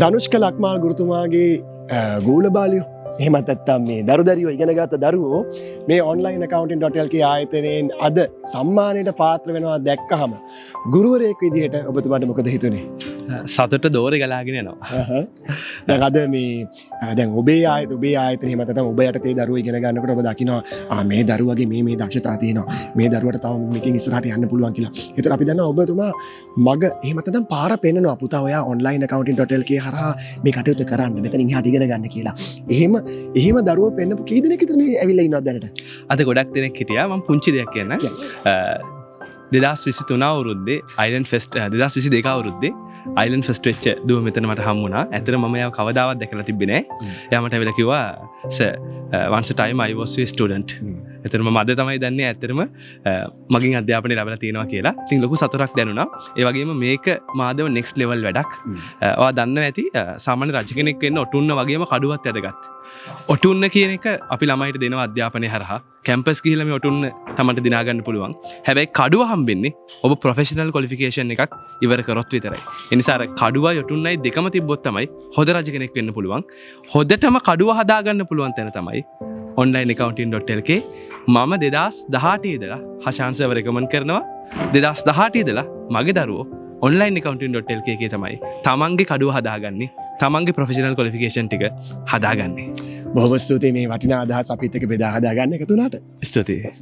ධනුෂ්ක ලක්මාල් ගුරුතුමාගේ ගෝල බාලයෝ එහෙමත් නැත්නම් මේ දරුදරියෝ ඉගෙන ගත්ත දරුවෝ මේ ඔන්ලයින් accounting.lk ආයතනයෙන් අද සම්මානයට පාත්‍ර වෙනවා දැක්කහම ගුරුවරයෙක් විදිහට ඔබතුමාට මොකද හිතුනේ? සතුට දෝරේ ගලාගෙන යනවා. දැන් අද මේ දැන් ඔබේ ආයතනය එහෙම නැත්නම් ඔබ යටතේ දරුවෝ ඉගෙන ගන්නකොට ඔබ දකිනවා මේ දරුවගේ මේ දක්ෂතා තියෙනවා. මේ දරුවට තව මේකෙන් ඉස්සරහට යන්න පුළුවන් කියලා. ඒතර අපි දන්නවා ඔබතුමා මග එහෙම නැත්නම් පාර පෙන්නනවා පුතා ඔයා ඔන්ලයින් accounting.lk හරහා මේ කටයුතු කරන්න. මෙතනින් එහාට ඉගෙන ගන්න කියලා. එහෙම දරුවෝ පෙන්නපු කී දෙනෙක් විතර මේ ඇවිල්ලා ඉන්නවද දැනට? අද ගොඩක් දෙනෙක් හිටියා. මම පුංචි දෙයක් කියන්න. 2023 අවුරුද්දේ අයිලන්ඩ් ෆෙස්ට් 2022 අවුරුද්දේ අයිලන්ඩ් ෆෙස්ට් වෙච්ච දුව මෙතන මට හම්බ වුණා. ඇත්තට මම එයාව කවදාවත් දැකලා තිබ්බේ නෑ. එයා මට ඇවිල්ලා කිව්වා sir once a time I was your student. එතන මම අද තමයි දන්නේ ඇත්තටම මගින් අධ්‍යාපනය ලැබලා තියෙනවා කියලා. ඉතින් ලොකු සතුටක් දැනුණා. ඒ වගේම මේක මාදව next level වැඩක්. ඔයා දන්නවා ඇති සාමාන්‍ය රජ කෙනෙක් වෙන්න ඔටුන්න වගේම කඩුවත් වැදගත්. ඔටුන්න කියන එක අපි ළමයිට දෙනවා අධ්‍යාපනය හරහා. කැම්පස් ගිහිල්ලා මේ ඔටුන්න තමන්ට දිනා ගන්න පුළුවන්. හැබැයි කඩුව හම්බෙන්නේ ඔබ ප්‍රොෆෙෂනල් ක්වොලිෆිකේෂන් එකක් ඉවර කරොත් විතරයි. ඒ නිසා අර කඩුවයි ඔටුන්නයි දෙකම තිබ්බොත් තමයි හොඳ රජ කෙනෙක් වෙන්න පුළුවන්. හොඳටම කඩුව හදා ගන්න පුළුවන් තැන තමයි onlineaccounting.lk. මම 2018 ඉඳලා හෂාන්සර්ව රෙකමන්ඩ් කරනවා. 2018 ඉඳලා මගේ දරුවෝ onlineaccounting.lk එකේ තමයි තමන්ගේ කඩුව හදාගන්නේ. තමන්ගේ ප්‍රොෆෙෂනල් ක්වොලිෆිකේෂන් ටික හදාගන්නේ. බොහොම ස්තුතියි මේ වටිනා අදහස් අපිත් එක්ක බෙදා හදා ගන්න එකතු වුණාට. ස්තුතියි.